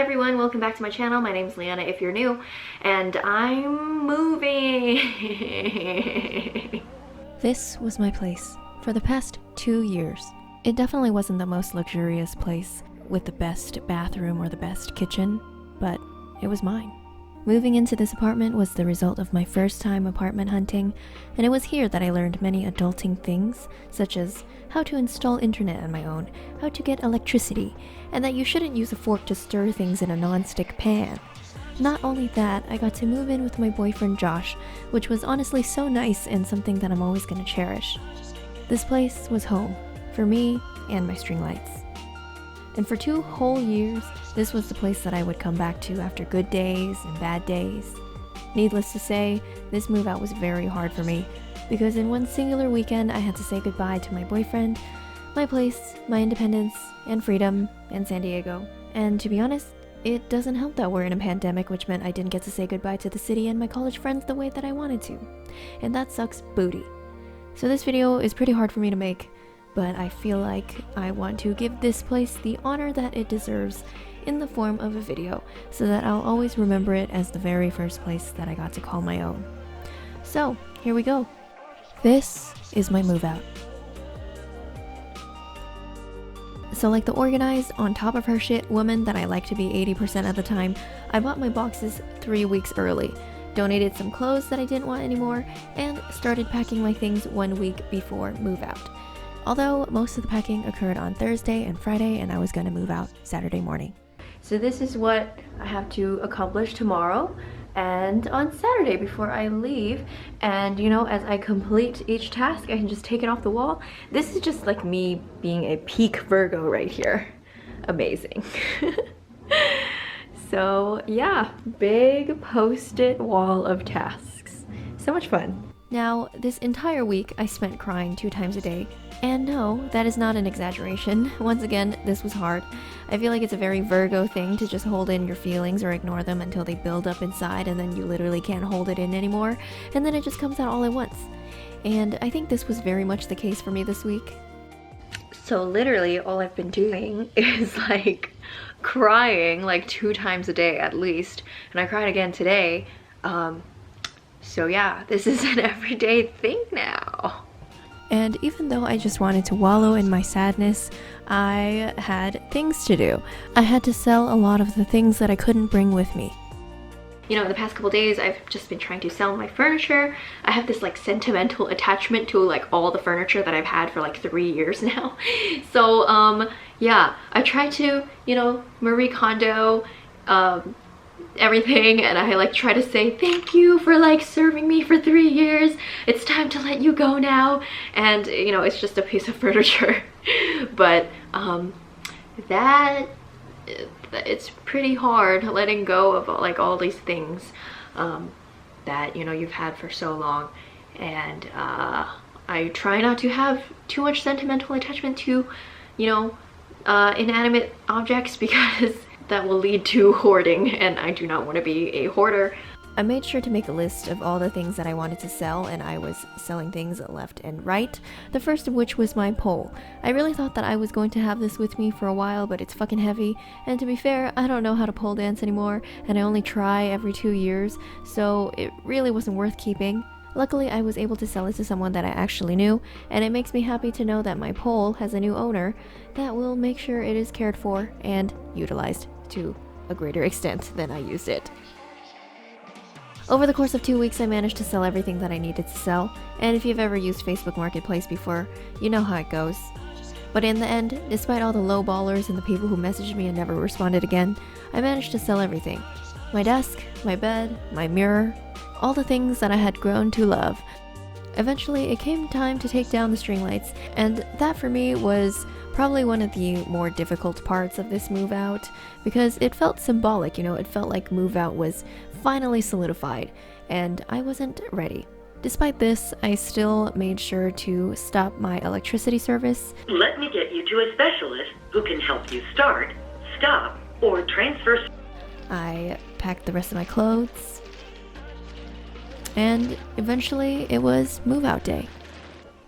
everyone, welcome back to my channel. My name's Leanna if you're new, and I'm moving. This was my place for the past 2 years. It definitely wasn't the most luxurious place with the best bathroom or the best kitchen, but it was mine. Moving into this apartment was the result of my first time apartment hunting, and it was here that I learned many adulting things, such as how to install internet on my own, how to get electricity, and that you shouldn't use a fork to stir things in a non-stick pan. Not only that, I got to move in with my boyfriend Josh, which was honestly so nice and something that I'm always going to cherish. This place was home, for me and my string lights. And for 2 whole years, this was the place that I would come back to after good days and bad days. Needless to say, this move out was very hard for me, because in one singular weekend I had to say goodbye to my boyfriend, my place, my independence, and freedom, and San Diego. And to be honest, it doesn't help that we're in a pandemic, which meant I didn't get to say goodbye to the city and my college friends the way that I wanted to. And that sucks booty. So this video is pretty hard for me to make, but I feel like I want to give this place the honor that it deserves in the form of a video, so that I'll always remember it as the very first place that I got to call my own. So, here we go. This is my move out. So like the organized, on top of her shit woman that I like to be 80% of the time, I bought my boxes 3 weeks early, donated some clothes that I didn't want anymore, and started packing my things 1 week before move out. Although most of the packing occurred on Thursday and Friday, and I was gonna move out Saturday morning. So this is what I have to accomplish tomorrow and on Saturday before I leave. And you know, as I complete each task, I can just take it off the wall. This is just like me being a peak Virgo right here. Amazing. So yeah, big post-it wall of tasks. So much fun. Now, this entire week I spent crying 2 times a day. And no, that is not an exaggeration. Once again, this was hard. I feel like it's a very Virgo thing to just hold in your feelings or ignore them until they build up inside and then you literally can't hold it in anymore, and then it just comes out all at once. And I think this was very much the case for me this week. So literally all I've been doing is like crying like 2 times a day at least, and I cried again today. So yeah, this is an everyday thing now. And even though I just wanted to wallow in my sadness, I had things to do. I had to sell a lot of the things that I couldn't bring with me. You know, the past couple days I've just been trying to sell my furniture. I have this like sentimental attachment to like all the furniture that I've had for like 3 years now. So yeah, I tried to, you know, Marie Kondo everything, and I like try to say thank you for like serving me for 3 years. It's time to let you go now. And you know, it's just a piece of furniture. But it's pretty hard letting go of like all these things that, you know, you've had for so long. And I try not to have too much sentimental attachment to, you know, inanimate objects, because that will lead to hoarding, and I do not want to be a hoarder. I made sure to make a list of all the things that I wanted to sell, and I was selling things left and right. The first of which was my pole. I really thought that I was going to have this with me for a while, but it's fucking heavy, and to be fair, I don't know how to pole dance anymore, and I only try every 2 years, so it really wasn't worth keeping. Luckily, I was able to sell it to someone that I actually knew, and it makes me happy to know that my pole has a new owner that will make sure it is cared for and utilized to a greater extent than I used it. Over the course of 2 weeks, I managed to sell everything that I needed to sell, and if you've ever used Facebook Marketplace before, you know how it goes. But in the end, despite all the low ballers and the people who messaged me and never responded again, I managed to sell everything. My desk, my bed, my mirror, all the things that I had grown to love. Eventually, it came time to take down the string lights, and that for me was probably one of the more difficult parts of this move out, because it felt symbolic, you know, it felt like move out was finally solidified, and I wasn't ready. Despite this, I still made sure to stop my electricity service. Let me get you to a specialist who can help you start, stop, or transfer. I packed the rest of my clothes, and eventually it was move out day.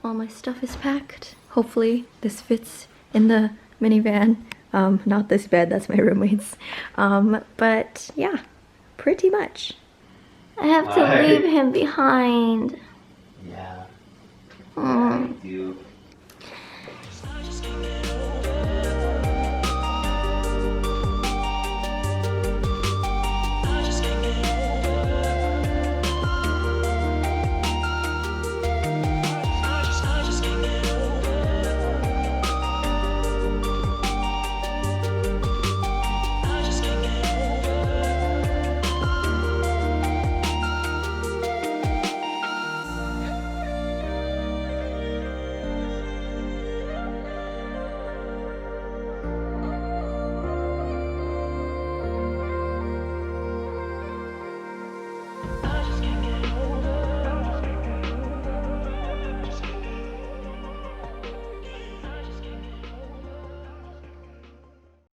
All my stuff is packed. Hopefully this fits in the minivan Not this bed, that's my roommate's. But yeah, pretty much. I have to Why? leave him behind. Yeah. Mm. Me too.